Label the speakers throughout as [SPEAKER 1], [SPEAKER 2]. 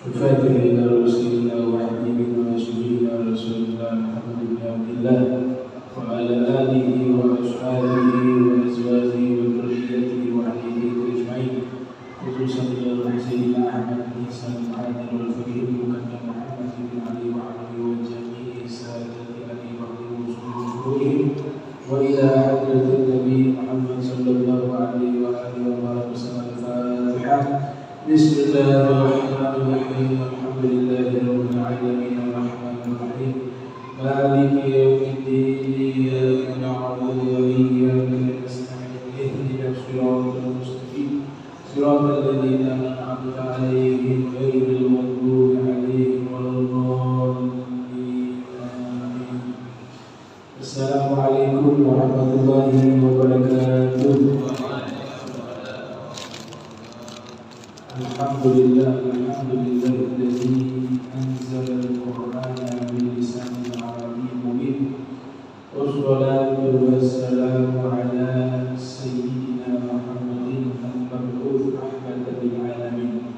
[SPEAKER 1] الفاتح إلى رسولنا وحبيبنا وشفينا رسولنا محمد بن عبد الله وعلى آله وأصحابه وأزواجه وذريته وأهل بيته أجمعين، خصوصا إلى سيدنا أحمد بن إسحاق المعادن والفقيه المقدم محمد بن علي وعلي وجميع سادة أبي بكر وصحبه وإلى حضرة النبي محمد صلى الله عليه وآله وسلم. الفاتحة. بسم الله الرحمن الرحيم. الحمد لله رب العالمين الرحمن الرحيم مالك يوم الدين إياك نعبد وإياك نستعين اهدنا الصراط المستقيم صراط الذين أنعمت عليهم غير المغضوب عليهم ولا الضالين. آمين. السلام عليكم ورحمة الله وبركاته. Alhamdulillah alladzi anzala al-Qur'ana bil-lisan al-arabiyyin mubin. Wassalatu wassalamu ala sayyidina Muhammadin al-mab'uts rahmatan lil alamin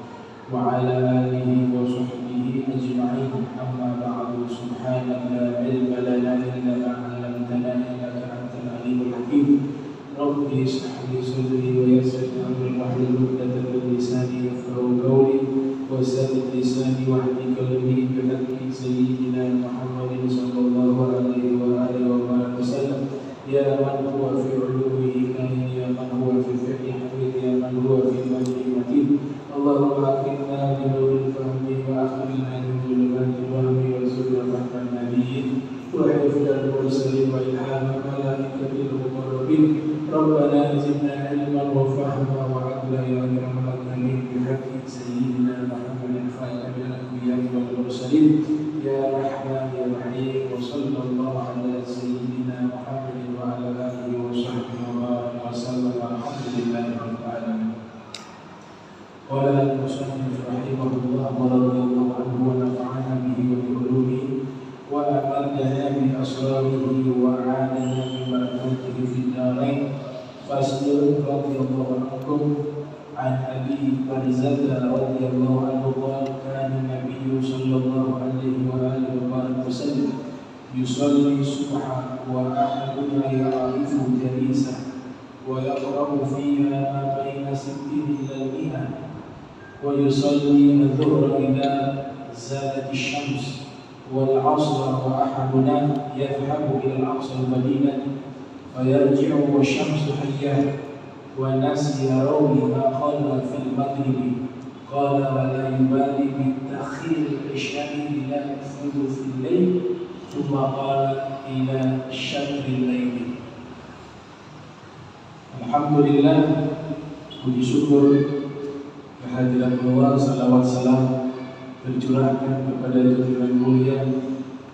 [SPEAKER 1] wa ala alihi wa sahbihi ajma'in. Amma ba'du. Subhanaka la ilma lana illa ma 'allamtana innaka antal alimul hakim. Rabbi ishrah li sadri wa yassir li amri wahlul 'uqdatam min lisani yafqahu qawli wasaddid lisani wahdi qalbi bihaqqi sayyidina Muhammadin sallallahu alaihi wa alihi wa sallam. Ya man huwa fi 'ulumihi kahin, ya man huwa fi fiqhi hamid, ya man huwa fi majdi matin. Allahumma akrimna bi nuril fahmi wa akhrijna min dhulumatil wahmi warzuqna fahman nabiyyin wa hifdzal mursalin wa ilhaman malaikatil muqarrabin. Rabbana zidna ilman wa fahma wa adla ya akramal akramin bihaqqi sayyidina Muhammadin khatamil anbiya'i wal mursalin. Ya Rahman ya Rahim wa sallallahu ala sayyidina Muhammadin wa ala alihi wa sahbihi wa baraka wa sallam. Alhamdulillahi rabbil alamin. Qala al-musannif rahimahullah wa radiyallahu anhu wa nafa'ana bihi wa bi ulumihi wa amadana bi asrarihi wa a'adana bi barakatihi fid darain. Fasl radhiyallahu anhu an Abi Barzah radhiyallahu anhu qala kana an-nabiy sallallahu alaihi wa alihi wa sallam yusalli subha wa ahaduna ya'rifu jalisa wa yaqra'u fiha ma baina 60 ila 100 wa yusalli adh-dhuhra idha zalat ash-shams wal 'asra wa ahaduna yadhhabu ila al-aqsa al-madinah فيرجع والشمس حية ونسي روي ما قال في المغرب. قال ولا يبالي بالتأخير العشاء إلى ثلث الليل ثم قال إلى شطر الليل. Alhamdulillah, puji syukur kehadirat Allah, salawat salam tercurahkan kepada junjungan mulia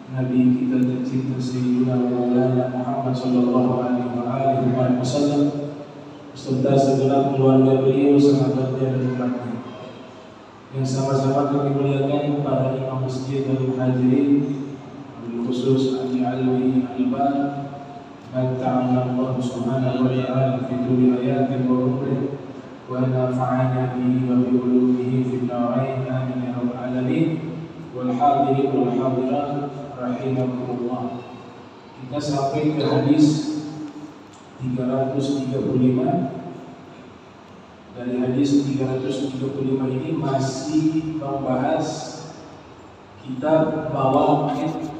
[SPEAKER 1] Nabi kita tercinta Sayyidina Maulana Muhammad sallallahu alaihi wasallam beserta segenap keluarga beliau, sahabatnya dan umatnya yang sama-sama kami muliakan para imam masjid dan hadirin, khusus Haji Alwi Alban. Ta'ala Allah subhanahu wa ta'ala fi tuli ayatin wa umrih wa nafa'ana bihi wa bi ulumihi fid darain. Amin ya rabbal alamin. Wal hadirin wal hadirat rahimakumullah. Kita sampai ke hadis 335. Dari hadis 335 ini masih membahas kitab mawaqit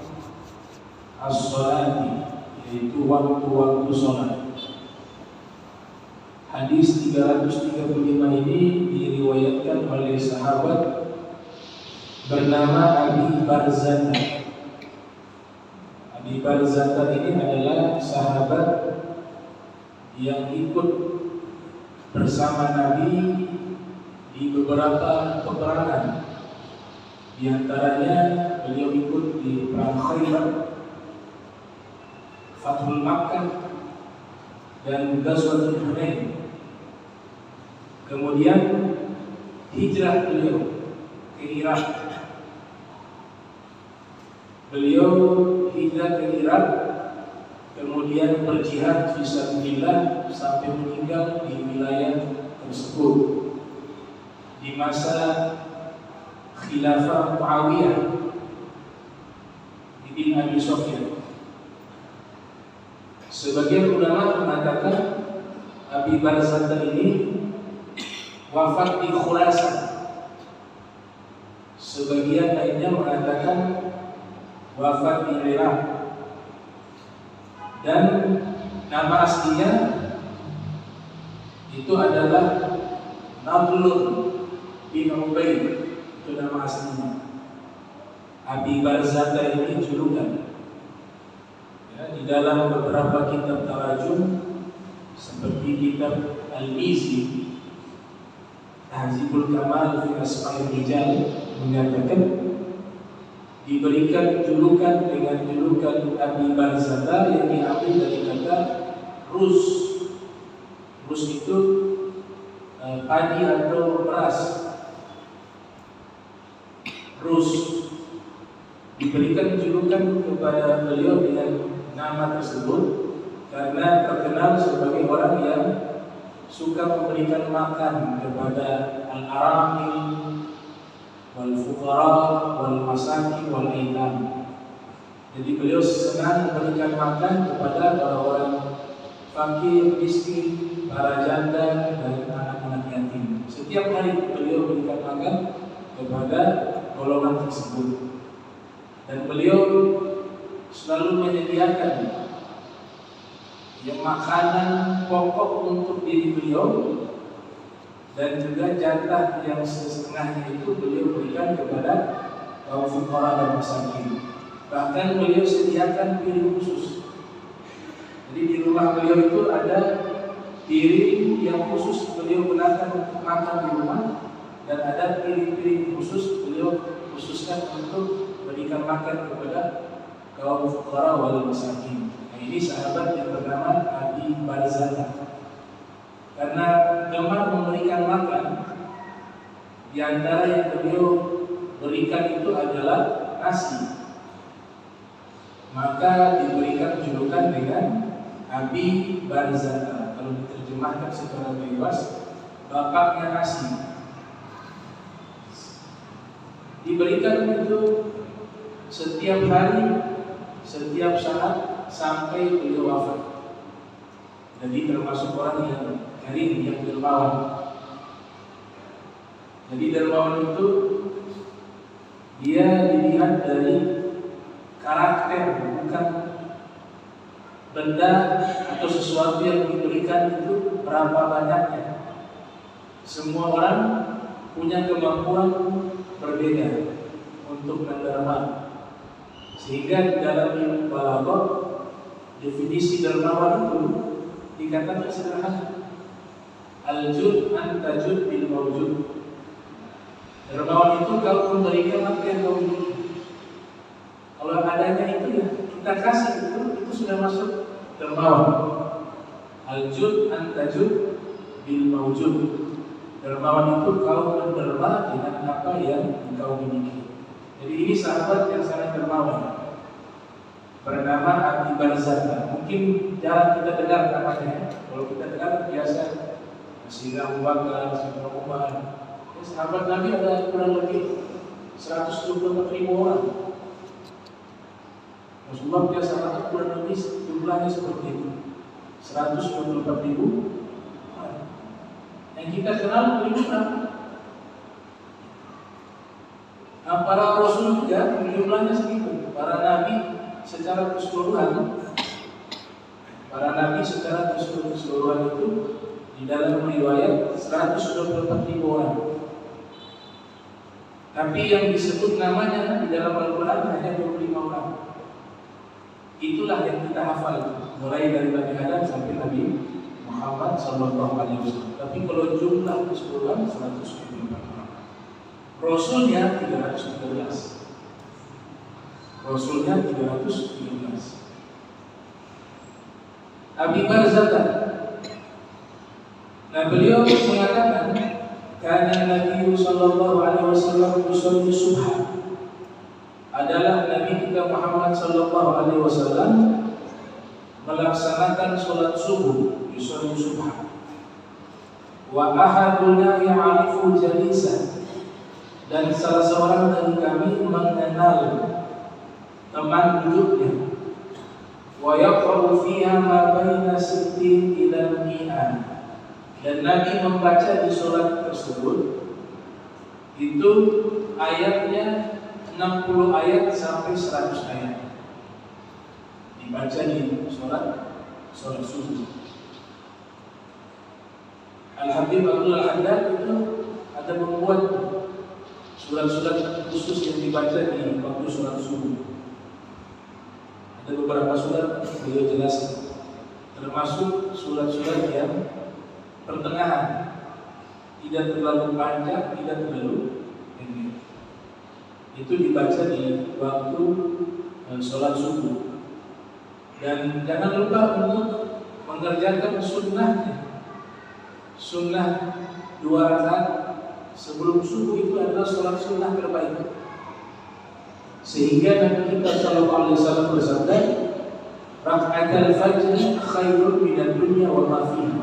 [SPEAKER 1] as-sholati, yaitu waktu-waktu sholat. Hadis 335 ini diriwayatkan oleh sahabat bernama Abi Barzah. Abi Barzah ini adalah sahabat yang ikut bersama Nabi di beberapa peperangan. Di antaranya beliau ikut di perang Khaybar, Fathul Makkah, dan Ghazwatul Hunain. Kemudian hijrah beliau ke Irak. Beliau hijrah ke Irak, kemudian berjihad fisabilillah sampai meninggal di wilayah tersebut. di masa khilafah Muawiyah bin Abi Sufyan. Sebagian ulama mengatakan Abi Barzah ini wafat di Khurasan. Sebagian lainnya mengatakan wafat di Irak. Dan nama aslinya itu adalah Nadlun bin Ubaid, itu nama aslinya. Abi Barzah ini julukan. Ya, di dalam beberapa kitab tarajum seperti kitab Al-Mizzi, Tahzibul Kamal fi Asma'il Rijal, menyatakan diberikan julukan dengan julukan Abi Barzah yang diambil dari kata Rus. Rus itu padi atau beras. Rus. Diberikan julukan kepada beliau dengan nama tersebut karena terkenal sebagai orang yang suka memberikan makan kepada al-aramil, wal fuqara, wal masakin, wal aitam. Jadi beliau senang memberikan makan kepada orang-orang fakir, miskin, para janda, dan anak-anak yatim. Setiap hari beliau memberikan makan kepada golongan tersebut. Dan beliau selalu menyediakan makanan pokok untuk diri beliau dan juga jatah yang setengahnya itu beliau berikan kepada kaum fuqara dan masakin. Bahkan beliau sediakan piring khusus. Jadi di rumah beliau itu ada piring yang khusus beliau gunakan untuk makan di rumah, dan ada piring-piring khusus beliau khususkan untuk berikan makan kepada kaum fuqara wal masakin. Nah, ini sahabat yang bernama Abi Barzah. Karena gemar memberikan makan, di antara yang beliau berikan itu adalah nasi. Maka diberikan julukan dengan Abi Barzah. Kalau diterjemahkan secara bebas, bapaknya nasi. Diberikan itu setiap hari, setiap saat sampai beliau wafat. Jadi termasuk orang yang karim, yang dermawan. Jadi dermawan itu dia dilihat dari karakter, bukan benda atau sesuatu yang diberikan itu berapa banyaknya. Semua orang punya kemampuan berbeda untuk menderma. Sehingga di dalam ilmu balaghah definisi dermawan itu dikatakan sederhana. Al-jud an tajud bil mawjud. Dermawan itu kau memberikan apa yang kau miliki. Kalau adanya itu ya kita kasih, itu sudah masuk dermawan. Al-jud an tajud bil mawjud. Dermawan itu kau menderma dengan apa yang kau miliki. Jadi ini sahabat yang sangat dermawan, bernama Abi Barzah. Mungkin jarang kita dengar namanya. Kalau kita dengar biasa Sayyidina Abu Bakar, Sayyidina Umar. Sahabat Nabi ada kurang lebih 124.000 orang. Rasulullah biasa kurang lebih jumlahnya seperti itu, 124.000 orang. Yang kita kenal berapa? Para Rasul juga jumlahnya segitu. Para Nabi secara keseluruhan, itu di dalam riwayat 124.000 orang. Tapi yang disebut namanya di dalam Al-Quran hanya 25 orang. Itulah yang kita hafal, mulai dari Nabi Adam sampai Nabi Muhammad SAW. Tapi kalau jumlah keseluruhan 124 orang. Rasulnya 313. Abi Barzah. Nah, beliau mengatakan karena Nabi sallallahu alaihi wasallam yusolli subha. Adalah Nabi kita Muhammad sallallahu alaihi wasallam melaksanakan salat subuh, yusolli subha. wa ahaduna ya'rifu jalisa, dan salah seorang dari kami mengenal teman duduknya, wa yaqra'u fiha ma baina 60 ila 100, dan Nabi membaca di sholat tersebut itu ayatnya 60 ayat sampai 100 ayat dibaca di sholat subuh. Al-Habib Abdul Haddad itu ada membuat surat-surat khusus yang dibaca di waktu sholat subuh. Ada beberapa surat beliau jelaskan, termasuk surat-surat yang pertengahan, tidak terlalu panjang, tidak terlalu pendek. Itu dibaca di waktu sholat subuh. Dan jangan lupa untuk mengerjakan sunnahnya. Sunnah 2 rakaat sebelum subuh itu adalah sholat sunnah terbaik. Sehingga Nabi kita sallallahu alaihi wasallam bersabda, "Raka'atul fajr khairun minad dunya wa ma fiha."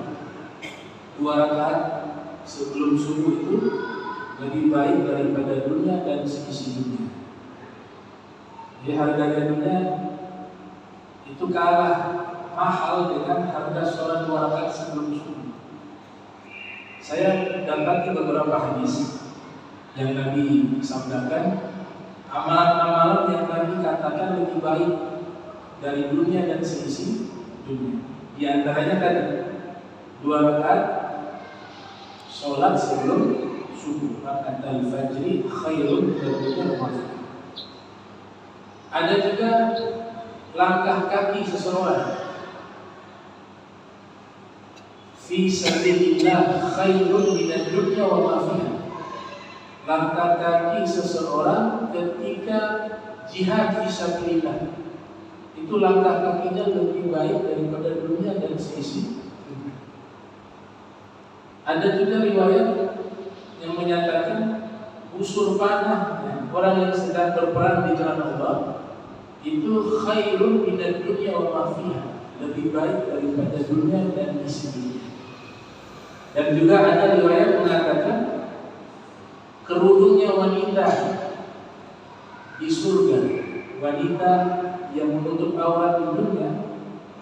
[SPEAKER 1] 2 rakaat sebelum subuh itu lebih baik daripada dunia dan seisi dunia. Jadi harga dunia itu kalah mahal dengan harga sholat 2 rakaat sebelum subuh. Saya dapati beberapa hadis yang Nabi sabdakan, amalan-amalan yang Nabi katakan lebih baik dari dunia dan seisi dunia. Di antaranya kan 2 rakaat sholat sebelum subuh, raka'atul fajri khairun minad dunya wa ma fiha. Ada juga langkah kaki seseorang fi sabilillah khairun minad dunya wa ma fiha. Langkah kaki seseorang ketika jihad fi sabilillah, itu langkah kakinya lebih baik daripada dunia dan seisi dunia. Ada juga riwayat yang menyatakan busur panah orang yang sedang berperang di jalan Allah itu khairun minad dunya wa ma fiha, lebih baik daripada dunia dan isinya. Dan juga ada riwayat mengatakan kerudungnya wanita di surga, wanita yang menutup aurat di dunia,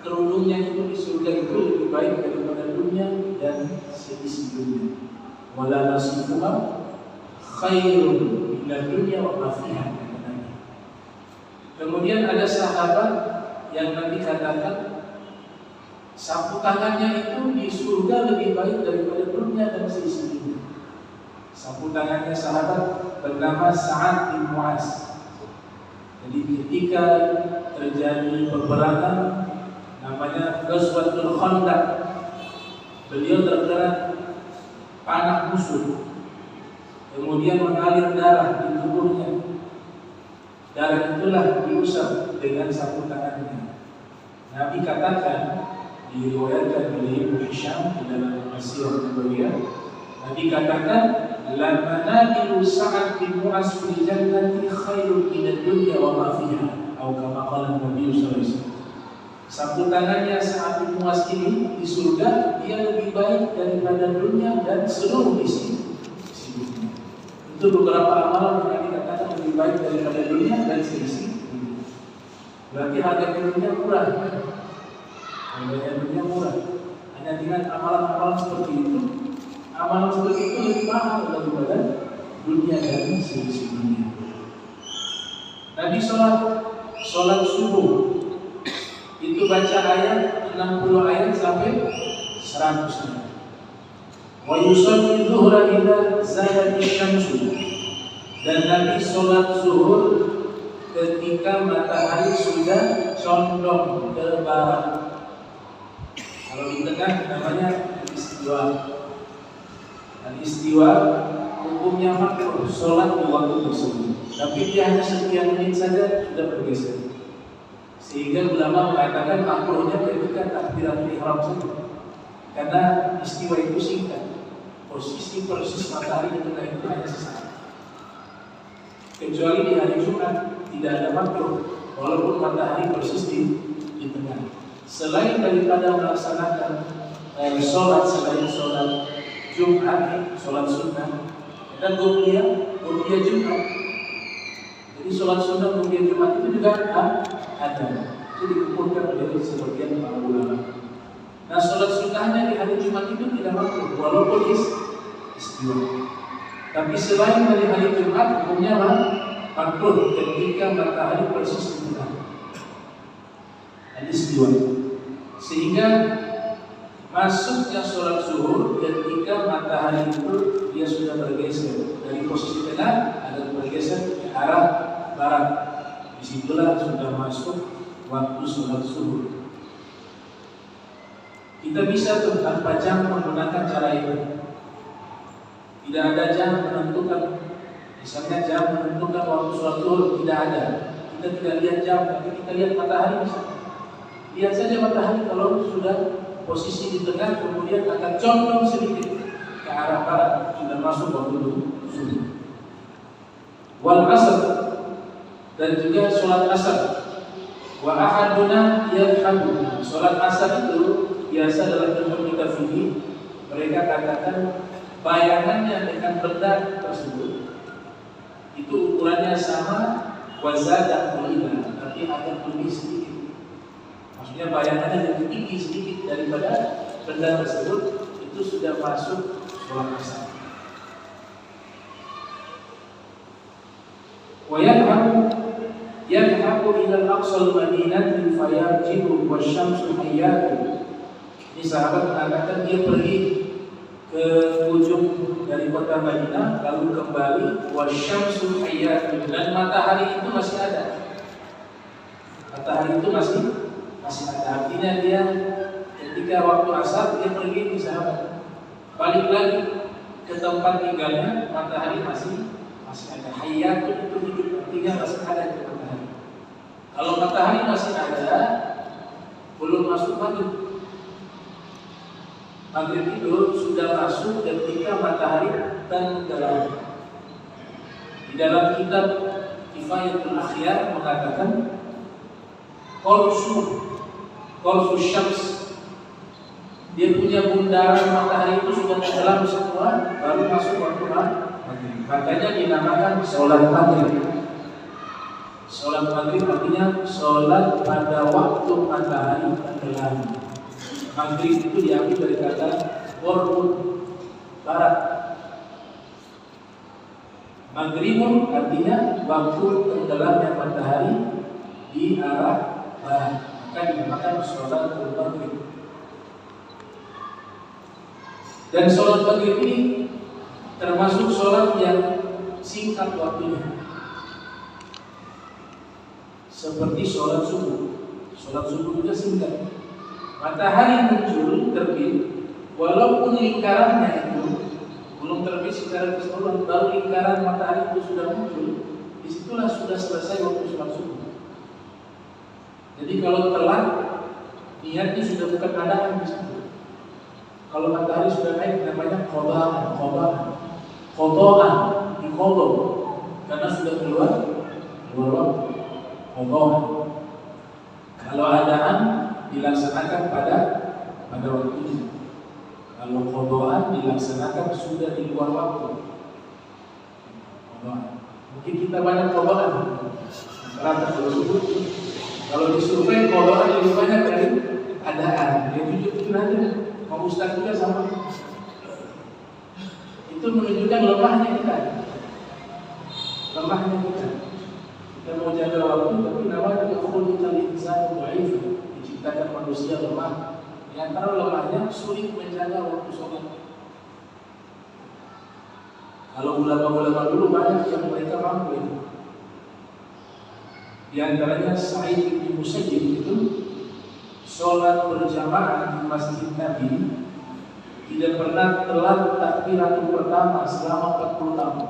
[SPEAKER 1] kerudungnya itu di surga itu lebih baik daripada dunia dan seisi dunia. Wala nasifuha khairun minad dunya wa ma fiha. Kemudian ada sahabat yang Nabi katakan sapu tangannya itu di surga lebih baik daripada dunia dan seisi dunia. Sapu tangannya sahabat bernama Sa'ad bin Mu'az. Jadi ketika terjadi peperangan namanya Ghazwatul Khandaq, beliau terkena panah musuh, kemudian mengalir darah di tubuhnya. Darah itulah diusap dengan sapu tangannya. Nabi katakan, diriwayatkan oleh Ibnu Hisham di dalam As-Sirah Nabawiyah, Nabi katakan, "La manadilu Sa'ad bin Mu'az fil jannati khairun minad dunya wa ma fiha." Atau kama qala Nabi sallallahu alaihi wasallam. Sapu tangannya Sa'ad bin Mu'az ini di surga dia lebih baik daripada dunia dan seluruh isi dunia. Itu beberapa amalan yang dikatakan lebih baik daripada dunia dan seisi dunia. Berarti harga dunia murah. Harga dunia murah. Hanya dengan amalan-amalan seperti itu, amalan seperti itu lebih mahal daripada dunia dan seisi dunia. Nabi sholat subuh itu baca ayat 60 ayat sampai 100 ayat. Wa yusalli dhuhra idza zalati syamsu, dan Nabi sholat zuhur ketika matahari sudah condong ke barat. Kalau di tengah namanya istiwa. Dan istiwa hukumnya makruh sholat di waktu tersebut, tapi dia hanya sekian menit saja sudah bergeser. Sehingga ulama mengatakan makruhnya ketika takbiratul ihram saja, karena istiwa itu singkat. Posisi persis matahari di tengah itu hanya sesaat. Kecuali di hari Jumat tidak ada makruh, walaupun matahari persis di tengah. Selain daripada melaksanakan sholat selain sholat Jumat, sholat sunnah, dan gobliyah Jumat. Jadi sholat sunnah gobliyah Jumat itu juga ada. Itu dikumpulkan oleh sebagian para ulama. Nah, sholat sunnahnya di hari Jumat itu tidak makruh, walaupun istiwa. Tapi selain dari hari Jumat, hukumnya makruh ketika matahari persis di tengah. Istiwa. Sehingga masuknya sholat zuhur ketika matahari itu dia sudah bergeser dari posisi tengah ada bergeser ke arah barat. Disitulah sudah masuk waktu sholat zuhur. Kita bisa tanpa jam menggunakan cara itu. Tidak ada jam menentukan, misalnya jam menentukan waktu sholat zuhur, tidak ada. Kita tidak lihat jam, tapi kita lihat matahari misalnya. Lihat saja matahari kalau sudah posisi di tengah, kemudian akan condong sedikit ke arah barat, sudah masuk waktu zuhur. Wal asar, dan juga sholat asar. Wa ahaduna yadhabu. Sholat asar itu biasa dalam ilmu kita fikih mereka katakan bayangannya dengan benda tersebut itu ukurannya sama, wazada qalilan, tapi agak lebih sedikit. Maksudnya bayangannya lebih tinggi sedikit daripada benda tersebut, itu sudah masuk sholat asar. Wa yadhabu ila al-aqsal madinati fayarji'u wasyamsu hayyatu. Ini sahabat mengatakan dia pergi ke ujung dari kota Madinah lalu kembali, wasyamsu hayyatu, dan matahari itu masih ada. Matahari itu masih ada. Artinya dia ketika waktu asar dia pergi di sahabat, balik lagi ke tempat tinggalnya, matahari masih ada. Hayyatu itu hidup, artinya masih ada di matahari. Kalau matahari masih ada, belum masuk maghrib. Maghrib itu sudah masuk ketika matahari tenggelam. Di dalam kitab Kifayatul Akhyar mengatakan Qorsu Syams, dia punya bundaran matahari itu sudah tenggelam semua, baru masuk waktu maghrib. Makanya dinamakan sholat maghrib. Sholat maghrib artinya sholat pada waktu matahari tenggelam. Maghrib itu diambil dari kata Qur'un, barat. Maghribun artinya waktu tenggelamnya matahari di arah barat. Maka dinamakan sholat maghrib. Dan sholat maghrib ini termasuk sholat yang singkat waktunya, seperti sholat subuh. Sholat subuh juga singkat. Matahari muncul terbit, walaupun lingkarannya itu belum terbit secara keseluruhan, baru lingkaran matahari itu sudah muncul, disitulah sudah selesai waktu sholat subuh. Jadi kalau telat, niatnya sudah bukan adaan di situ. Kalau matahari sudah naik, namanya qadaan, diqadha, karena sudah keluar waktu. Qadaan. Kalau adaan dilaksanakan pada waktunya. Kalau qadaan dilaksanakan sudah di luar waktu. Qadaan. Mungkin kita banyak qadaan. Karena kalau subuh, kalau disurvei qadaan lebih banyak dari adaan. Dia jujur aja. Mau ustaz juga sama. Itu menunjukkan lemahnya kita. Kita mau jaga waktu, tapi namanya khuliqal insanu dhaif, diciptakan manusia lemah. Di antara lemahnya sulit menjaga waktu sholat. Kalau ulama-ulama dulu banyak yang mereka mampu ini. Di antaranya Sa'id bin Musayyib itu sholat berjamaah di masjid Nabi tidak pernah telat takbiratul pertama selama 40 tahun.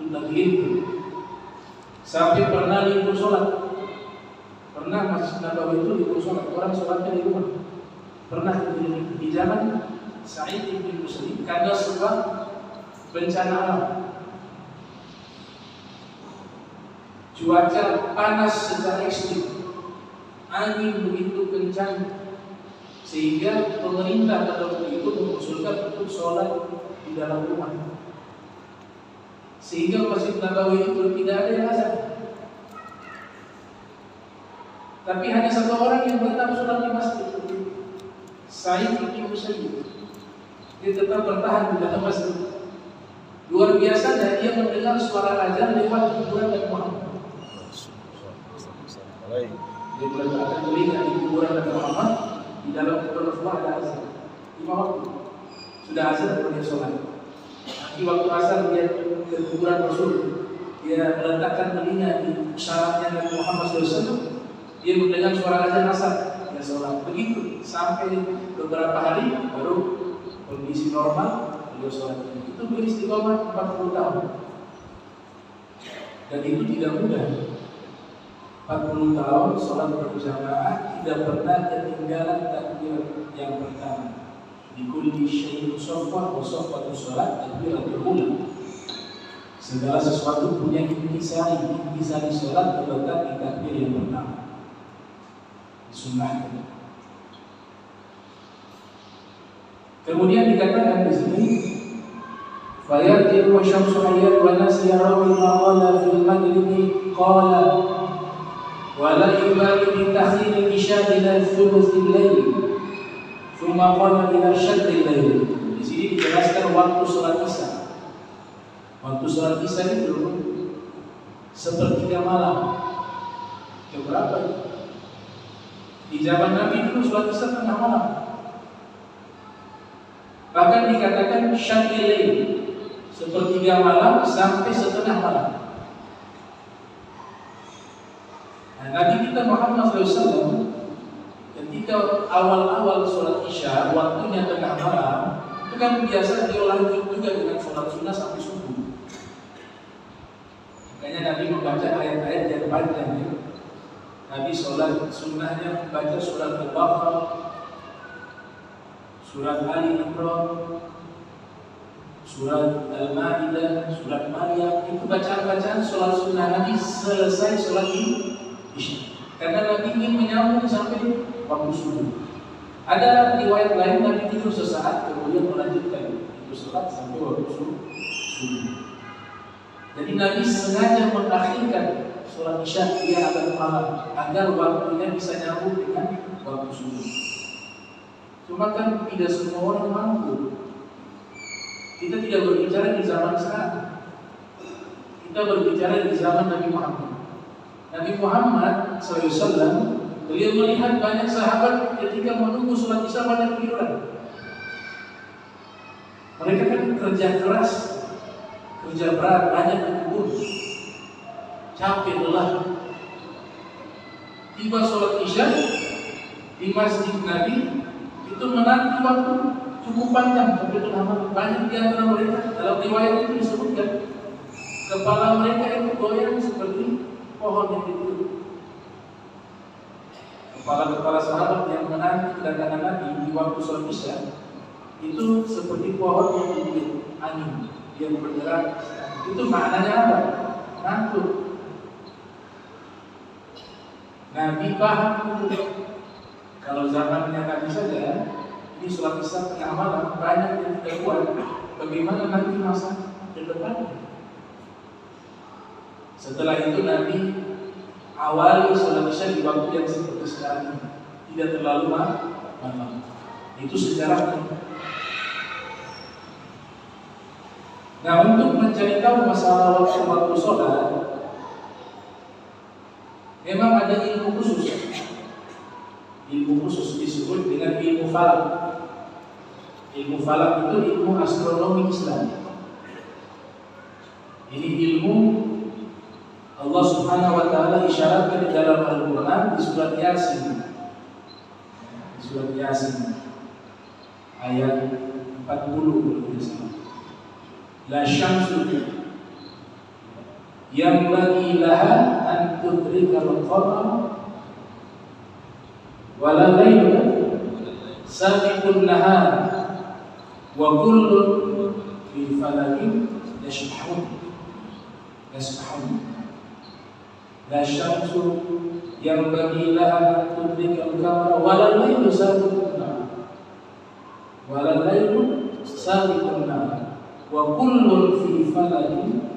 [SPEAKER 1] Itu sampai pernah libur sholat. Pernah Masjid Nabawi itu libur sholat, orang sholatnya di rumah. Pernah di zaman Sa'id bin Musayyib karena sebuah bencana alam. Cuaca panas secara ekstrim, angin begitu kencang Sehingga pemerintah pada waktu itu mengusulkan untuk sholat di dalam rumah. Sehingga Masjid Nabawi itu tidak ada yang azan. Tapi hanya satu orang yang tetap sholat di masjid, Sa'id bin Musayyib. Dia tetap bertahan di dalam masjid. Luar biasa, dia mendengar suara azan lewat kuburan Nabi Muhammad. Dia meletakkan telinga di kuburan Nabi Muhammad. Di dalam kuburan Rasulullah ada azan 5 waktu. Sudah azan baru dia sholat. Di waktu asar dia ke kuburan Rasul. Dia meletakkan telinga di syaratnya Nabi Muhammad SAW. Dia mendengar suara azan asar, dia sholat. Begitu sampai beberapa hari baru kondisi normal beliau sholat. Itu beristiqomah 40 tahun. Dan itu tidak mudah. 40 tahun sholat berjamaah tidak pernah ketinggalan takbir yang pertama. Di kulli syai'in shaffah wa shaffatu sholat takbiratul ula. Segala sesuatu punya intisari sholat terletak di takbir yang pertama. Sunnah. Kemudian dikatakan di sini, fayatiru wa syamsu hayyat wa nas yarawi ma qala fil maghribi qala wa la yubali bi ta'khir al-isya ila thuluth al-lail thumma qala ila shadd al-lail. Di sini dijelaskan waktu salat Isya. Waktu salat Isya itu sepertiga malam. Jam berapa itu? Di zaman Nabi dulu sholat Isya tengah malam. Bahkan dikatakan syadil, sepertiga malam sampai setengah malam. Nah, Nabi kita Muhammad SAW ketika awal-awal sholat Isya waktunya tengah malam, itu kan biasa dia lanjut juga dengan sholat sunnah sampai subuh. Makanya Nabi membaca ayat-ayat yang panjang ya. Nabi sholat sunnahnya membaca surat Al-Baqarah, surat Ali Imran, surat Al-Ma'idah, surat Maryam. Itu bacaan-bacaan sholat sunnah Nabi selesai sholat Isya. Karena Nabi ingin menyambung sampai waktu subuh. Ada riwayat lain Nabi tidur sesaat kemudian melanjutkan itu sholat sampai waktu subuh. Jadi Nabi sengaja mengakhirkan sholat Isya dia agak malam agar waktunya bisa nyambung dengan waktu subuh. Cuma kan tidak semua orang mampu. Kita tidak berbicara di zaman sekarang. Kita berbicara di zaman Nabi Muhammad. Nabi Muhammad SAW beliau melihat banyak sahabat ketika menunggu sholat Isya banyak keliruan. Mereka kan kerja keras, kerja berat, banyak di kebun. Capek lelah. Tiba sholat Isya di masjid Nabi itu menanti waktu cukup panjang sampai tengah malam. Banyak di antara mereka dalam riwayat itu disebutkan kepala mereka itu goyang seperti pohon yang ditiup. Kepala-kepala sahabat yang menanti kedatangan Nabi di waktu sholat Isya itu seperti pohon yang ditiup angin, dia bergerak. Itu maknanya apa? Ngantuk. Nabi paham itu. Kalau zamannya Nabi saja, ini sholat Isya tengah malam banyak yang tidak kuat. Bagaimana nanti masa ke depan? Setelah itu Nabi awali sholat Isya di waktu yang seperti sekarang ini, tidak terlalu malam. Itu sejarahnya. Nah, untuk mencari tahu masalah waktu sholat, memang ada ilmu khusus. Ilmu khusus disebut dengan ilmu falak. Ilmu falak itu ilmu astronomi Islam. Ini ilmu Allah Subhanahu wa taala isyaratkan di dalam Al-Qur'an di surat Yasin. Di surat Yasin ayat 40 kalau tidak salah. La syamsu yang bagi laha an tudrikal qamar wa la ghairu sabiqun nahar wa kullun fi falakin yasbahun. La syamsu yang bagi laha an tudrikal qamar wa la ghairu sabiqun nahar. walal lailu sabiqun nahar wa kullun fi falakin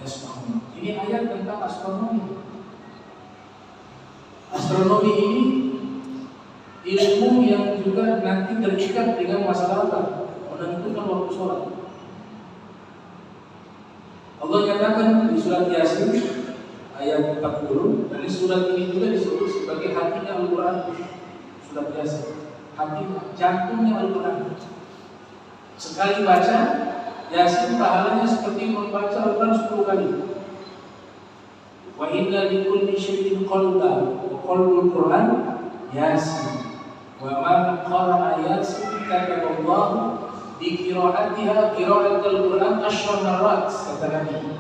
[SPEAKER 1] yasbahun. Ini ayat tentang astronomi. Astronomi ini ilmu yang juga nanti terikat dengan masalah apa? Menentukan waktu sholat. Allah katakan di surat Yasin ayat 40, dan surat ini juga disebut sebagai hatinya Al-Quran. Surat Yasin, hatinya, jantungnya Al-Quran. Sekali baca Yasin pahalanya seperti membaca Al-Quran 10 kali. Wa inna likulli syai'in qalban wa qalbul Quran Yasin. Wa man qara'a Yasin kataballahu bi qira'atiha qira'atul Quran asyra marrat, kata Nabi.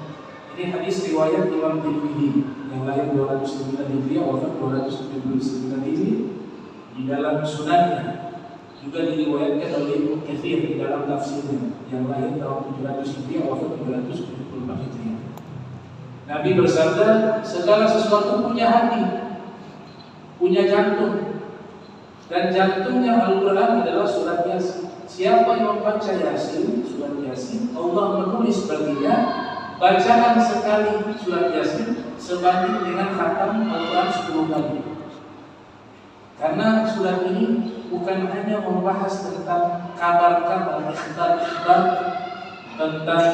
[SPEAKER 1] Ini hadis riwayat Imam Tirmidzi yang lahir 209 Hijriah, wafat 279 Hijriah. Di dalam sunannya juga diriwayatkan oleh Ibnu Katsir di dalam tafsirnya yang lahir tahun 700 Hijriah, wafat 374 Hijriah. Nabi bersabda, segala sesuatu punya hati, punya jantung, dan jantungnya Al-Quran adalah surat Yasin. Siapa yang membaca Yasin, surat Yasin, Allah menulis baginya bacaan sekali surat Yasin sebanding dengan khatam Al-Quran 10 kali. Karena surat ini bukan hanya membahas tentang kabar-kabar, tentang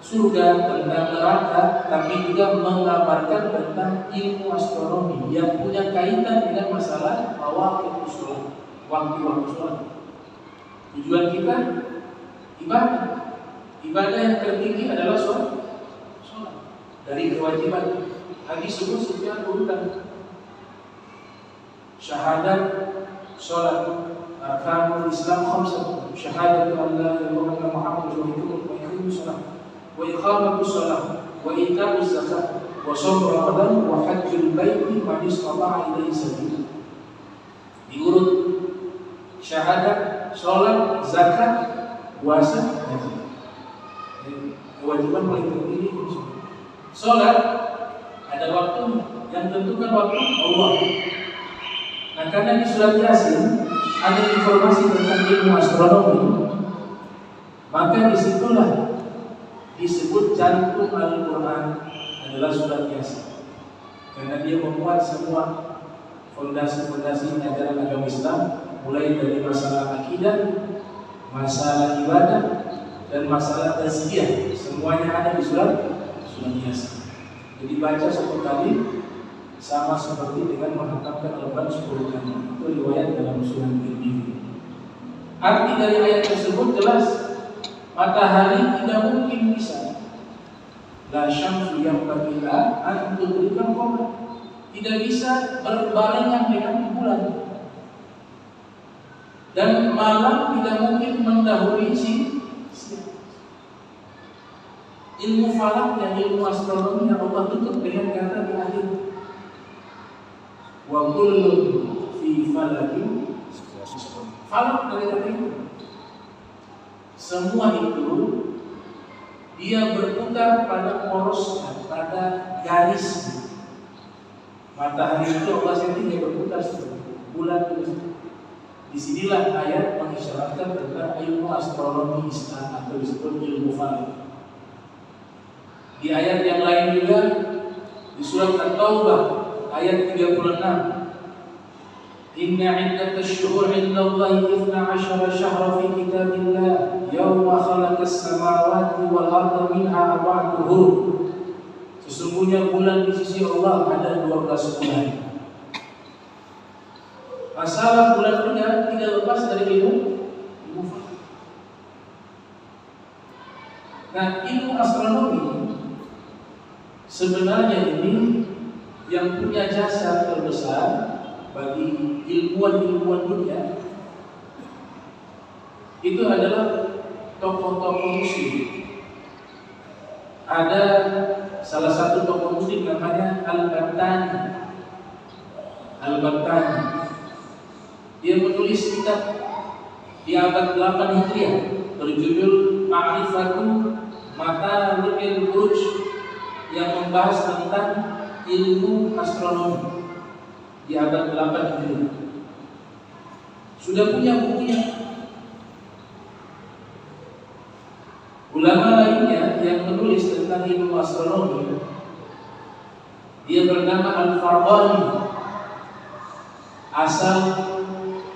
[SPEAKER 1] surga, tentang neraka, tapi juga mengabarkan tentang ilmu astronomi yang punya kaitan dengan masalah mawaqit sholat, waktu-waktu sholat. Tujuan kita ibadah. Ibadah yang tertinggi adalah sholat. Dari kewajiban hadis sebut sekian urutan: syahadat, sholat, arkanul Islam khamsah, syahadat an la ilaha illallah Muhammadur Rasulullah, wa iqamus shalah, wa iqamatus shalah, wa ita'uz zakat, wa shaum ramadan, wa hajjul baiti man istata'a ilaihi sabila. Diurut: syahadat, sholat, zakat, puasa, haji. Kewajiban paling tertinggi sholat ada waktu yang tentukan waktu Allah. Nah, karena di surat Yasin ada informasi tentang ilmu astronomi, maka disitulah disebut jantung Al-Quran adalah surat Yasin. Karena dia memuat semua fondasi-fondasi ajaran agama Islam, mulai dari masalah akidah, masalah ibadah, dan masalah tazkiyah, semuanya ada di surat Yasin. Jadi baca 10 kali sama seperti dengan menghatamkan Al-Quran 10 kali. Itu riwayat dalam Sunan Tirmidzi. Arti dari ayat tersebut jelas, matahari tidak mungkin bisa la syamsu yanbaghi laha an tudrikal qamar, tidak bisa berbarengan dengan bulan, dan malam tidak mungkin mendahului siang. Ilmu falak dan ilmu astronomi yang Allah tutup dengan kata di akhir, wa kullun fi falakin. Falak dari kata itu, semua itu dia berputar pada poros, pada garis. Matahari itu Allah setting dia berputar seperti bulan itu. Disinilah ayat mengisyaratkan tentang ilmu astronomi Islam atau disebut ilmu falak. Di ayat yang lain juga di surat At-Taubah ayat 36, inna iddatash syuhur indallahi 12 syahra fi kitabillah yawma khalaqas samawati wal arda minha arba'atun hurum. Sesungguhnya bulan di sisi Allah ada 12 bulan. Masalah bulan juga tidak lepas dari ilmu. Nah, ilmu astronomi sebenarnya ini yang punya jasa terbesar bagi ilmuwan-ilmuwan dunia itu adalah tokoh-tokoh muslim. Ada salah satu tokoh muslim namanya Al-Battani. Al-Battani dia menulis kitab di abad 8 Hijriah berjudul Ma'rifatul Matali'il Buruj, yang membahas tentang ilmu astronomi di abad 8 Hijriah. Sudah punya bukunya. Ulama lainnya yang menulis tentang ilmu astronomi, dia bernama Al-Farghani, asal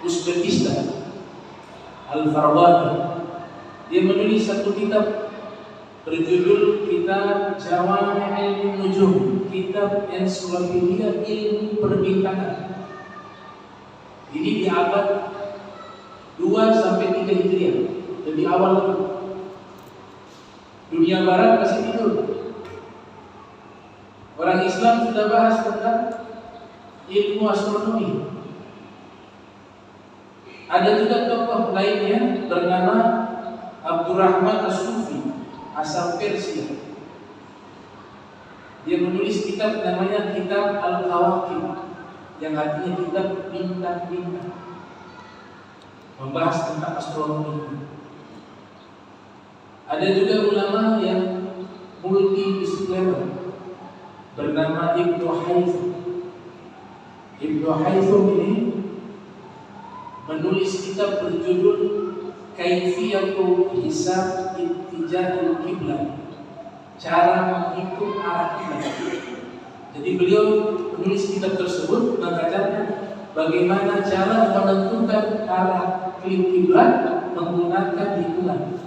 [SPEAKER 1] Uzbekistan. Al-Farghani, dia menulis satu kitab berjudul Kitab Jawami' Nujum, kitab ensiklopedia ilmu perbintangan. Ini di abad 2 sampai 3 Hijriah, lebih awal lagi. Dunia barat masih tidur. Orang Islam sudah bahas tentang ilmu astronomi. Ada juga tokoh lainnya bernama Abdurrahman As-Sufi, asal Persia. Dia menulis kitab namanya Kitab Al-Kawakib, yang artinya kitab bintang-bintang, membahas tentang astronomi. Ada juga ulama yang multidisipliner bernama Ibnu Haytham. Ibnu Haytham ini menulis kitab berjudul Kaifiyatu Hisab Ittijahul Qiblah, cara menghitung arah kiblat. Jadi beliau menulis kitab tersebut mengajarkan bagaimana cara menentukan arah kiblat menggunakan hitungan.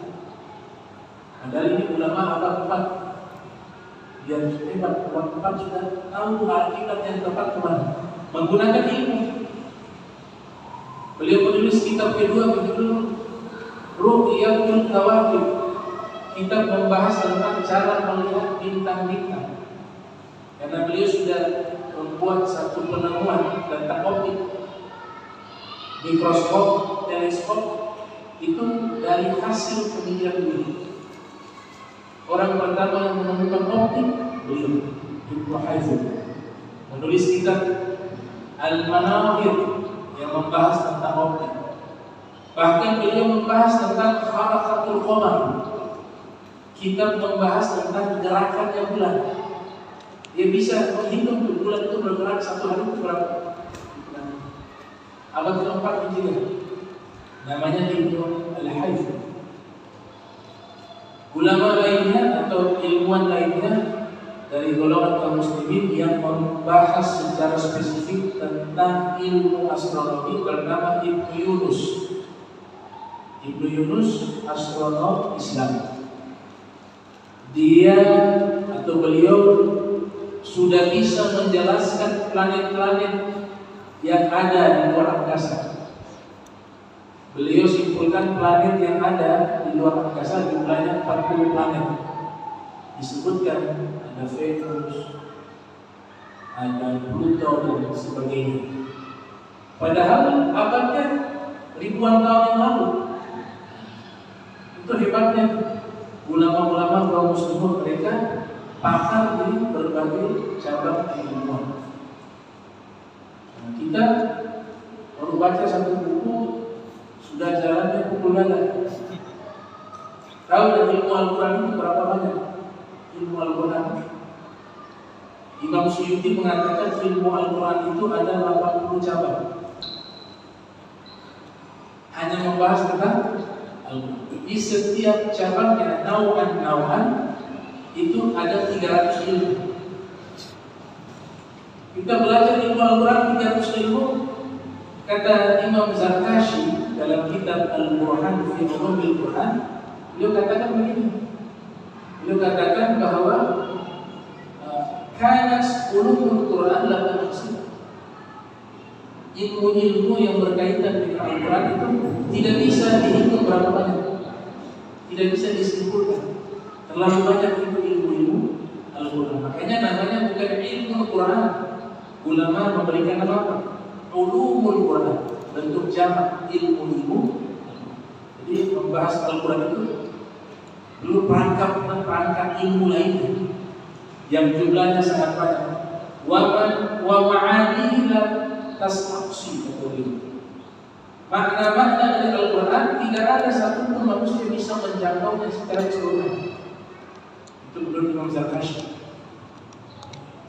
[SPEAKER 1] Padahal ini ulama abad 4. Dia hebat, abad 4 sudah tahu arah kiblat yang tepat kemana menggunakan ilmu. Beliau menulis kitab kedua berjudul Ru'yatul Kawakib, kitab membahas tentang cara melihat bintang-bintang. Karena beliau sudah membuat satu penemuan tentang optik, mikroskop, teleskop, itu dari hasil pemikiran beliau. Orang pertama yang menemukan optik beliau, Ibnu Haytham, menulis kitab Al-Manahir yang membahas tentang optik. Bahkan beliau membahas tentang Harakatul Qamar, kitab membahas tentang gerakannya bulan. Dia bisa menghitung bulan itu bergerak satu hari itu berapa. Abad keempat Hijriah, namanya Ibnu Al-Haytham. Ulama lainnya atau ilmuwan lainnya dari golongan kaum muslimin yang membahas secara spesifik tentang ilmu astronomi bernama Ibnu Yunus. Ibnu Yunus, astronom Islam. Dia atau beliau sudah bisa menjelaskan planet-planet yang ada di luar angkasa. Beliau simpulkan planet yang ada di luar angkasa jumlahnya 40 planet. Disebutkan ada Venus, ada Pluto dan sebagainya. Padahal abadnya ribuan tahun yang lalu. Itu hebatnya ulama-ulama kaum muslimin, mereka pakar di berbagai cabang ilmuwan. Nah, kita baru baca satu buku sudah jalannya pukul dada. Tahu dari ilmu Al-Quran itu berapa banyak? Ilmu Al-Quran, Imam Suyuti mengatakan ilmu Al-Quran itu ada 80 cabang. Hanya membahas tentang Al-Quran. Di setiap cabangnya nau'an itu ada 300 ilmu. Kita belajar ilmu Al-Quran 300 ilmu. Kata Imam Zarkashi dalam kitab Al-Burhan fi Ulumil Quran, beliau katakan begini. Beliau katakan bahwa kana ulumul Quran la tanqasim. Ilmu-ilmu yang berkaitan dengan Al-Quran itu tidak bisa dihitung berapa banyak. Tidak bisa disimpulkan. Terlalu banyak itu ilmu-ilmu Al-Quran. Makanya namanya bukan ilmu Al-Quran. Ulama memberikan nama apa? Ulumul Quran, bentuk jamak ilmu-ilmu. Jadi membahas Al-Quran itu belum perangkap ilmu lainnya yang jumlahnya sangat banyak. Wa ma'anihi la tasaqsi, makna-makna dari Al-Quran tidak ada satupun manusia bisa menjangkaunya secara keseluruhan. Itu menurut Imam Zarkashi.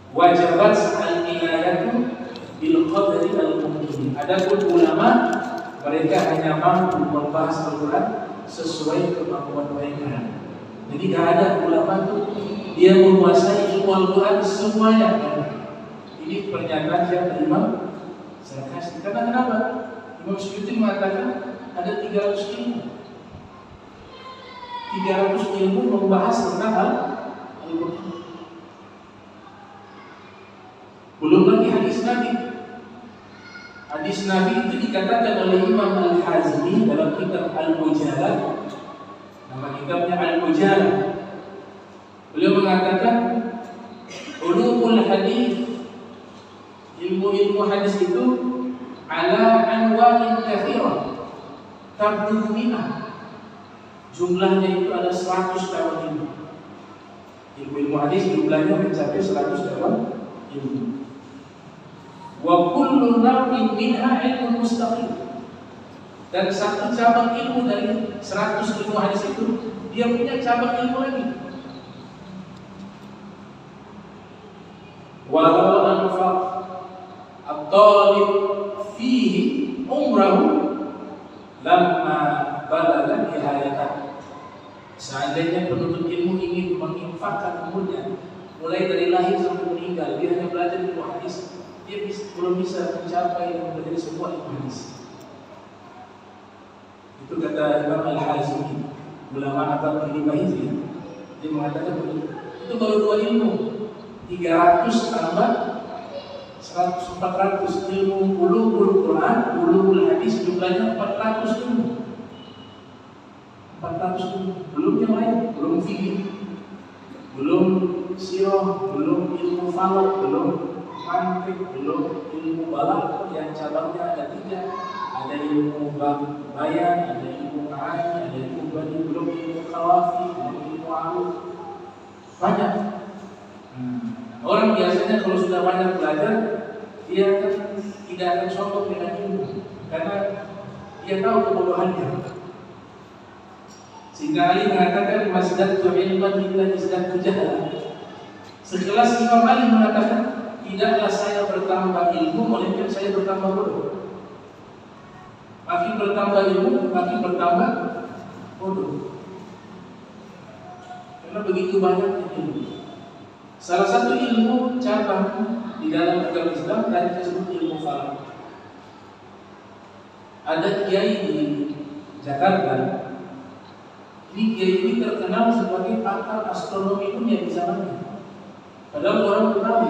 [SPEAKER 1] Wajabat al-inayatu bil qadri al-mumkin. Adapun ulama, mereka hanya mampu membahas Al-Quran sesuai kemampuan mereka. Jadi gak ada ulama tuh dia menguasai ilmu Al-Quran semuanya. Ini pernyataan siapa? Imam Zarkashi. Karena kenapa? Imam Suyuti mengatakan ada 300 ilmu. 300 ilmu membahas tentang Al-Quran. Belum lagi hadis Nabi. Hadis Nabi itu dikatakan oleh Imam Al-Hazmi dalam kitab Al-Mujallah. Nama kitabnya Al-Mujallah. Beliau mengatakan ulumul hadis, ilmu-ilmu hadis itu ala anwa'in katsirah tablugu mi'ah. Jumlahnya itu ada 100 cabang ilmu. Ilmu hadis jumlahnya mencapai 100 cabang ilmu. Wa kullu naw'in minha ilmun mustaqil. Dan satu cabang ilmu dari 100 ilmu hadis itu dia punya cabang ilmu lagi. Walau anfaq at-talib fihi umrahu lamma balagha nihayatah. Seandainya penuntut ilmu ingin menginfakkan umurnya mulai dari lahir sampai meninggal, dia hanya belajar ilmu hadis, dia belum bisa mencapai dan mempelajari semua ilmu hadis. Itu kata Imam Al-Hazmi, ulama abad ke-5 Hijriah. Dia mengatakan itu baru 2 ilmu. 300 tambah 100, 400 ilmu ulumul Quran, ulumul hadis, jumlahnya 400 ilmu. 400 ilmu. Belum yang lain, belum fikih, belum sirah, belum ilmu falak, belum mantiq, belum ilmu balagh yang cabangnya ada 3. Ada ilmu bayan, ada ilmu ma'ani, ada ilmu badi, belum ilmu kawafi, belum ilmu aruf. Banyak. Orang biasanya kalau sudah banyak belajar, dia tidak akan sombong dengan ilmu, karena dia tahu kebodohannya. Sehingga Ali mengatakan masdaqtu ilman illa isdaqtu jahlan. Sekelas Imam Ali mengatakan, tidaklah saya bertambah ilmu melainkan saya bertambah bodoh. Makin bertambah ilmu, makin bertambah bodoh. Karena begitu banyaknya ilmu. Salah satu ilmu cabang di dalam agama Islam dan disebut ilmu falak. Ada kiai di Jakarta. Ini kiai ini terkenal sebagai pakar astronomi dunia di zamannya. Padahal orang tahu,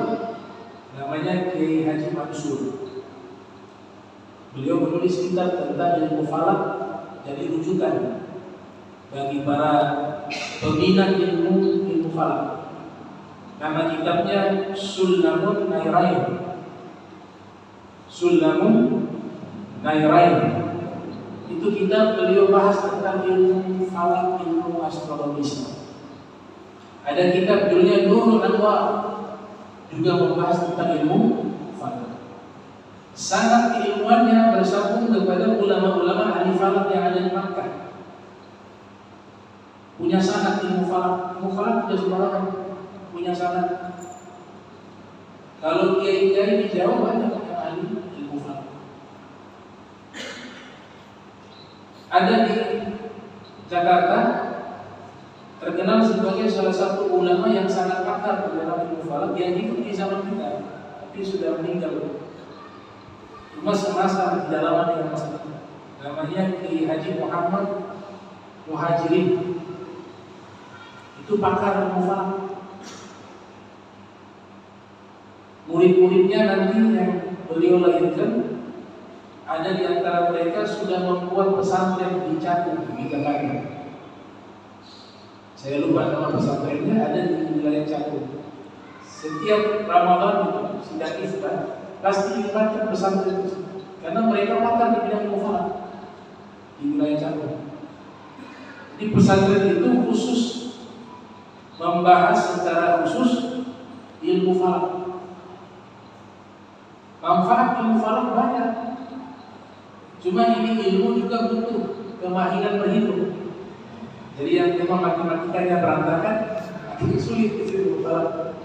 [SPEAKER 1] namanya Kiai Haji Mansur. Beliau menulis kitab tentang ilmu falak jadi rujukan bagi para peminat ilmu falak. Nama kitabnya Sulamun Nairain. Sulamun Nairain. Itu kitab beliau bahas tentang ilmu falak, ilmu astronomi. Ada kitab judulnya Nurul Anwar, juga membahas tentang ilmu falak. Sangat keilmuannya bersambung kepada ulama-ulama ahli falak yang ada di Makkah. Punya sanad ilmu falak. Ilmu falak tidak sembarangan, punya sanad. Kalau kiai-kiai di Jawa banyak yang ahli ilmu falak. Ada di Jakarta terkenal sebagai salah satu ulama yang sangat pakar dalam ilmu falak yang hidup di zaman kita, tapi sudah meninggal. Cuma semasa di dalam dengan masa kita. Namanya Kiai Haji Muhammad Muhajirin. Itu pakar ilmu falak. Murid-muridnya nanti yang beliau lahirkan, ada di antara mereka sudah membuat pesantren di Cakung di Jakarta. Saya lupa nama pesantrennya, ada di wilayah Cakung. Setiap Ramadan itu sidang iftar pasti dilibatkan pesantren itu, karena mereka pakar di bidang ilmu falak di wilayah Cakung. Jadi pesantren itu khusus membahas secara khusus ilmu falak. Manfaat ilmu falak banyak. Cuma ini ilmu juga butuh kemahiran berhitung. Jadi yang memang matematikanya berantakan, makin sulit ilmu falak.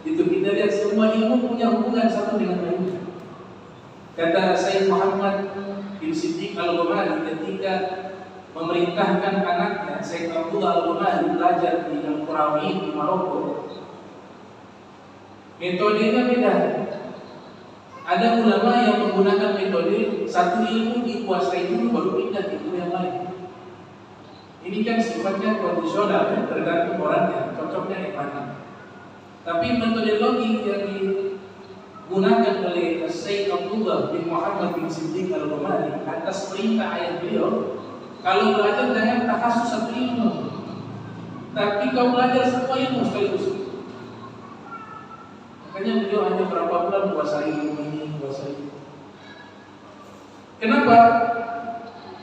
[SPEAKER 1] Itu kita lihat semua ilmu punya hubungan satu dengan lainnya. Kata Sayyid Muhammad bin Siddiq Al-Ghumari ketika memerintahkan anaknya Syekh Abdullah Al-Ghumari belajar di Al-Qurawi di Maroko. Metodenya beda. Ada ulama yang menggunakan metode satu ilmu dikuasai dulu baru pindah ke ilmu yang lain. Ini kan sifatnya kondisional, ya, tergantung orangnya, cocoknya yang mana. Tapi metodologi yang digunakan oleh Syekh Abdullah bin Muhammad bin Siddiq Al-Ghumari atas perintah ayah beliau, kalau belajar jangan takhasus satu ilmu, tapi kau belajar semua ilmu sekaligus. Makanya beliau hanya berapa bulan kuasai ilmu ini, kuasai itu. Kenapa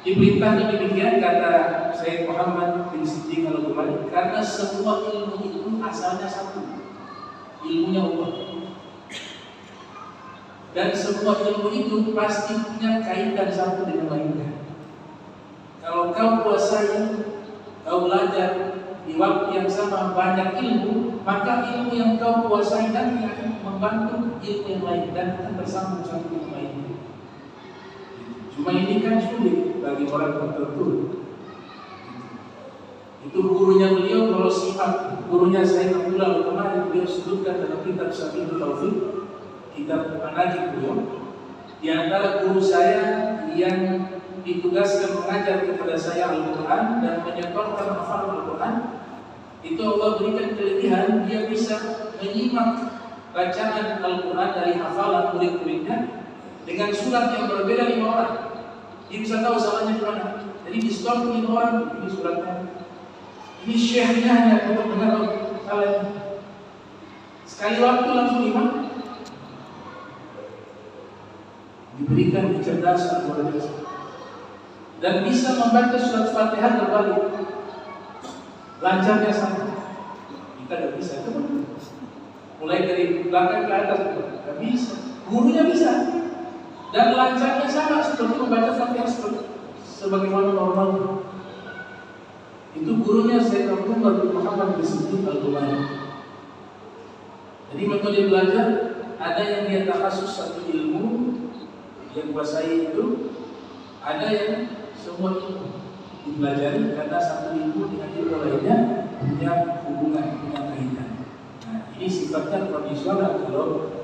[SPEAKER 1] diperintahnya demikian kata Syekh Muhammad bin Siddiq Al-Ghumari? Karena semua ilmu itu asalnya satu, ilmunya Allah. Dan semua ilmu itu pasti punya kaitan satu dengan lainnya. Kalau kau kuasai, kau belajar di waktu yang sama banyak ilmu, maka ilmu yang kau kuasai nanti akan membantu ilmu yang lain dan akan bersambung satu dengan lainnya. Cuma ini kan sulit bagi orang tertentu. Itu gurunya beliau, kalau sifat gurunya Syekh Abdullah Al-Ghumari beliau sebutkan dalam kitab Sabilul Taufiq, kitab manhaj beliau. Di antara guru saya yang ditugaskan mengajar kepada saya Al-Quran dan menyetorkan hafal Al-Quran, itu Allah berikan kelebihan, dia bisa menyimak bacaan Al-Quran dari hafalan murid-muridnya dengan surat yang berbeda 5 orang. Dia bisa tahu salahnya di mana. Jadi di setor 5 orang, ini suratnya, ini syekhnya hanya untuk dengar salahnya. Sekali waktu langsung 5. Diberikan kecerdasan luar biasa. Dan bisa membaca surat Fatihah terbalik, lancarnya sama. Kita tidak bisa, itu mulai dari belakang ke atas, tidak bisa. Gurunya bisa, dan lancarnya sama seperti membaca Fatihah sebagaimana normal. Itu gurunya Syekh Abdullah bin Muhammad bin Siddiq Al-Ghumari. Jadi metode belajar ada yang dia takhasus satu ilmu yang kuasai itu, ada yang semua ilmu dipelajari karena satu ilmu dengan ilmu lainnya punya hubungan, punya kaitan. Nah, ini sifatnya kondisional. Kalau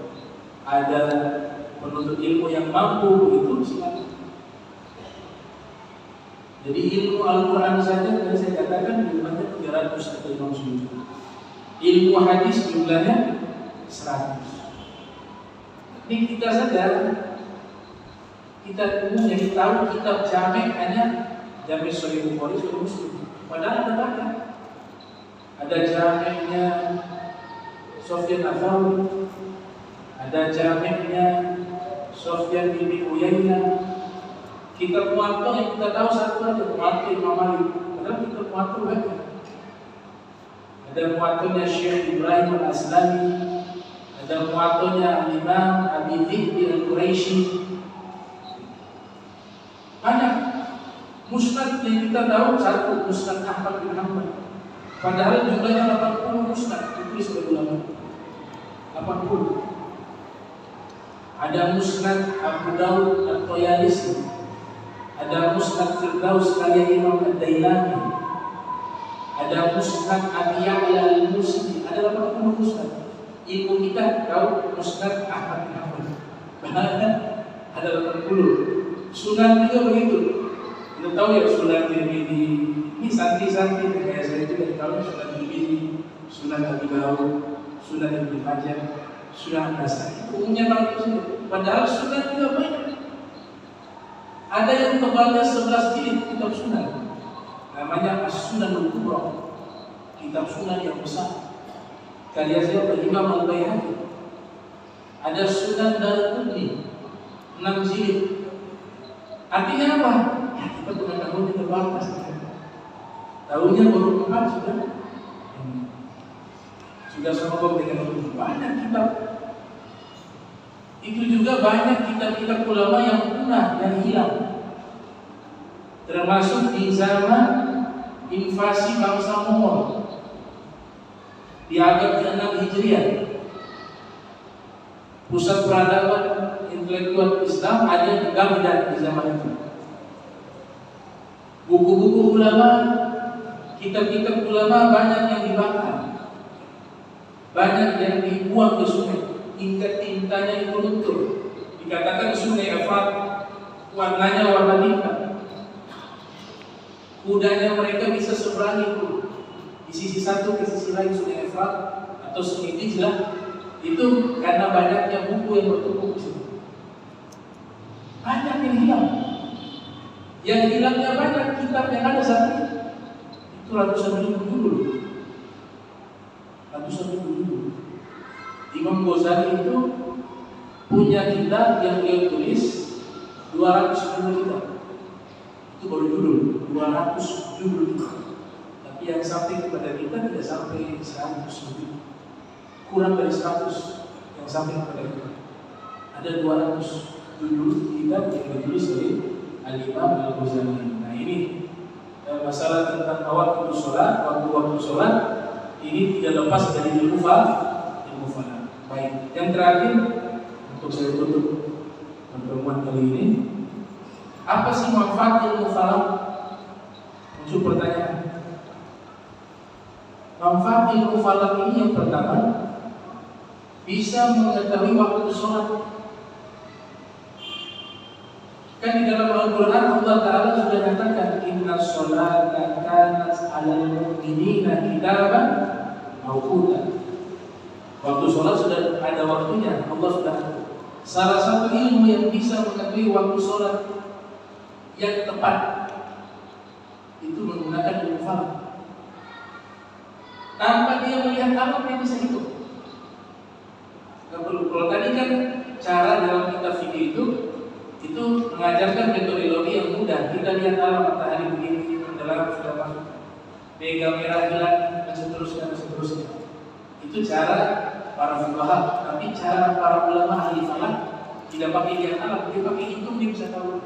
[SPEAKER 1] ada penuntut ilmu yang mampu begitu, silakan. Jadi ilmu Al-Quran saja yang saya katakan jumlahnya 300 atau 500. Ilmu hadis jumlahnya 100. Ini kita saja, kita umumnya tahu kitab Jami' hanya Jami' Sahih Bukhari, Sahih Muslim. Padahal ada banyak. Ada Jami'nya Sufyan Ats-Tsauri, ada Jami'nya Sufyan bin Uyainah. Kitab Muwatta yang kita tahu satu aja, Muwatta Imam Malik. Padahal kitab Muwatta banyak. Ada Muwattanya Syekh Ibrahim Al-Aslami, ada Muwattanya Imam Abi Dhi'b Al-Quraisy. Banyak. Musnad yang kita tahu satu, Musnad Ahmad bin Hanbal. Padahal jumlahnya 80 musnad ditulis oleh ulama. 80. Ada Musnad Abu Daud At-Tayalisi, ada Musnad Firdaus karya Imam Ad-Dailami, ada Musnad Abi Ya'la Al-Musli, ada 80 musnad. Ilmu kita tahu Musnad Ahmad bin Hanbal. Bahkan ada 80. Sunan juga begitu. Kita tahu ya Sunan Tirmidzi. Ini santri-santri kayak saya juga tahu Sunan Tirmidzi, Sunan Abi Dawud, Sunan Ibnu Majah, Sunan Nasai. Umumnya tahu itu. Padahal Sunan juga banyak. Ada yang tebalnya 11 jilid kitab Sunan. Namanya As-Sunanul Kubra. Kitab Sunan yang besar. Karya siapa? Imam Al-Baihaqi. Ada Sunan Daraqutni 6 jilid. Artinya apa? Ya, kita pengetahuannya terbatas. Tahunya baru 4 sudah sama dengan itu. Banyak kitab. Itu juga banyak kitab-kitab ulama yang punah, yang hilang. Termasuk di zaman invasi bangsa Mongol di abad ke-6 Hijriah. Pusat peradaban intelektual Islam ada di Baghdad di zaman itu. Buku-buku ulama, kitab-kitab ulama banyak yang dibakar, banyak yang dibuang ke sungai hingga tintanya itu luntur. Dikatakan sungai Efrat warnanya warna tinta. Kudanya mereka bisa seberangi itu di sisi satu ke sisi lain sungai Efrat atau sungai Dijlah, itu karena banyaknya buku yang bertumpuk di situ. Banyak yang hilang. Yang hilangnya banyak kitab yang ada saat ini. Itu ratusan ribu judul. Imam Ghazali itu punya kitab yang dia tulis 200 kitab. Itu baru judul, 200 judul kitab. Tapi yang sampai kepada kita tidak sampai 100 lebih. Kurang dari 100 yang sampai kepada kita. Ada 200 judul kitab yang ditulis oleh Al-Imam Al-Ghazali. Nah ini masalah tentang waktu sholat, waktu sholat ini tidak lepas dari ilmu falak. Baik, yang terakhir untuk saya tutup pertemuan kali ini, apa sih manfaat ilmu falak? Muncul pertanyaan. Manfaat ilmu falak ini yang pertama, bisa mengetahui waktu sholat. Kan di dalam Al-Quran Allah Ta'ala sudah nyatakan, inna sholata kanat 'alal mu'minina kitaban mawquta. Waktu sholat sudah ada waktunya, Allah sudah. Salah satu ilmu yang bisa mengetahui waktu sholat yang tepat itu menggunakan ilmu falak. Tanpa dia melihat alam yang bisa hitung. Gak perlu. Kalau tadi kan cara dalam kitab fikih itu mengajarkan metodologi yang mudah. Kita lihat alam, matahari begini, mendalam sudah masuk, mega merah hilang, dan seterusnya. Itu cara para fuqaha. Tapi cara para ulama ahli falak tidak pakai lihat alam, dia pakai hitung, dia bisa tahu.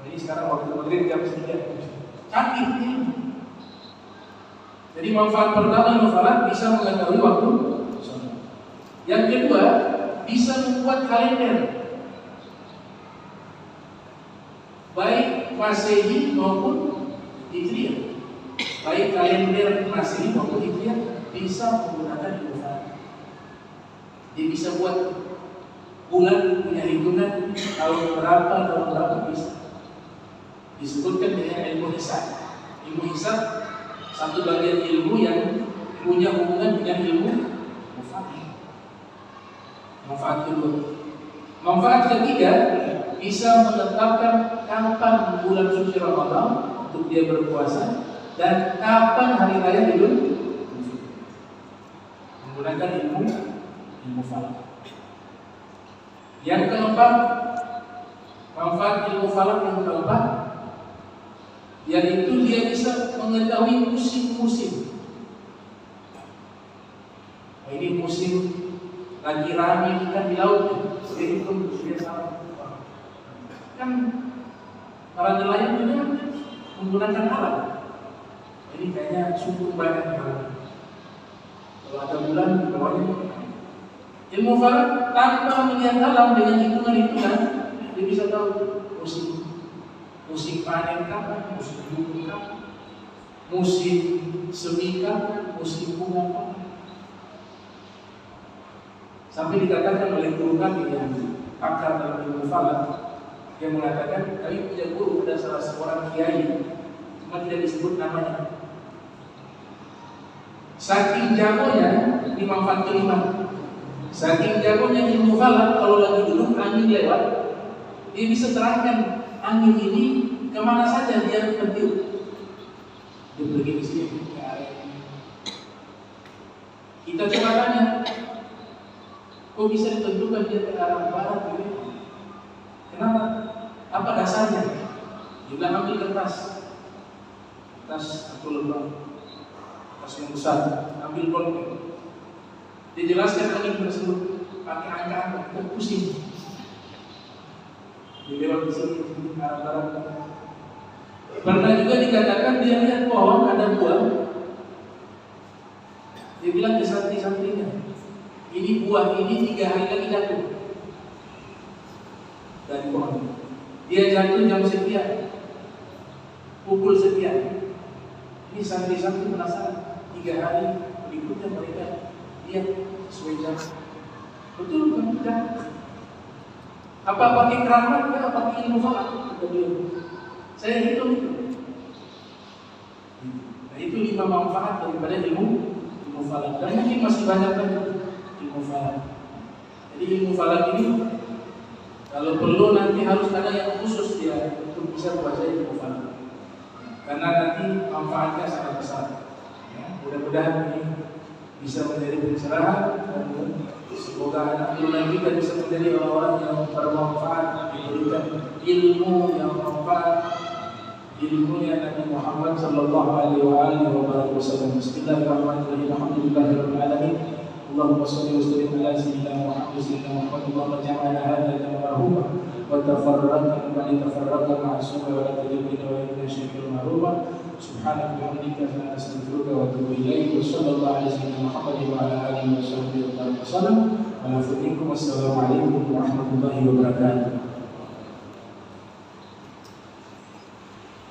[SPEAKER 1] Jadi sekarang waktu maghrib jam sekian, canggih ilmu. Jadi manfaat pertama ilmu falak bisa mengetahui waktu. Yang kedua, bisa membuat kalender, baik Masehi maupun Hijriah. Baik kalender Masehi maupun Hijriah bisa menggunakan ilmu falak. Dia bisa buat bulan punya hitungan tahun berapa bisa. Disebutkan dengan ilmu hisab. Ilmu hisab satu bagian ilmu yang punya hubungan dengan ilmu falak. Manfaat kedua. Manfaat ketiga, bisa menetapkan kapan bulan suci Ramadan untuk dia berpuasa dan kapan hari raya Idul Fitri. Menggunakan ilmu falak. Yang keempat, manfaat ilmu falak yang keempat, yaitu dia bisa mengetahui musim-musim. Nah, ini musim lagi rame ikan di laut, jadi itu dia salah. Kan para nelayan juga menggunakan alat. Jadi kayaknya cukup banyak alat. Kalau ada bulan di bawahnya. Ilmu falak tanpa melihat alam dengan hitungan-hitungan, dia bisa tahu musim panen kapan, musim gugur kapan, musim semi kapan, musim bunga kapan. Sampai dikatakan oleh guru kami yang pakar dalam ilmu falak, yang mengatakan kami punya guru, ada salah seorang kiai, cuma tidak disebut namanya. Saking jagonya, ini manfaat kelima. Saking jagonya ilmu falak, kalau lagi duduk angin lewat, dia bisa terangkan angin ini kemana saja dia tertiup. Dia pergi di sini ke area ini. Kita coba tanya, kok bisa ditentukan dia ke arah barat gitu? Kenapa? Apa dasarnya? Dia bilang ambil kertas atau lembar, kertas yang besar, ambil pulpen. Dijelaskan angin tersebut pakai angka-angka, kita pusing. Dia lewat di sini arah barat. Pernah juga dikatakan dia lihat pohon ada buah. Dia bilang ke santri-santrinya, ini buah ini 3 hari lagi jatuh dari pohon. Dia jatuh jam sekian. pukul sekian. Ini santri-santri penasaran, 3 hari berikutnya mereka lihat sesuai jam. Betul kan? Tidak. Apa pakai keramat? Ya, pakai ilmu falak? Kata dia. Saya hitung itu. Nah, itu 5 manfaat daripada ilmu falak. Dan mungkin masih banyak lagi ilmu falak. Jadi ilmu falak ini kalau perlu nanti harus ada yang khusus dia untuk bisa menguasai ilmu falak. Karena nanti manfaatnya sangat besar. Ya, mudah-mudahan ini bisa menjadi pencerahan dan semoga anak turunan kita bisa menjadi orang-orang yang bermanfaat, diberikan ilmu yang bermanfaat, ilmu yang Nabi Muhammad sallallahu alaihi wasallam. Bismillahirrahmanirrahim. Alhamdulillahirabbil alamin. Allahumma shalli wa sallim ala sayyidina Muhammad Allahumma ja'alna hadha marhuman wa tafarraqna wa tafarraqna ma'suma wa la tajidna wa la syakir ma'rufa. Subhanaka wa bihamdika astaghfiruka wa atubu ilaik. Sallallahu alaihi wasallam Muhammad wa ala alihi wa sahbihi wa sallam. Wa assalamu alaikum warahmatullahi wabarakatuh.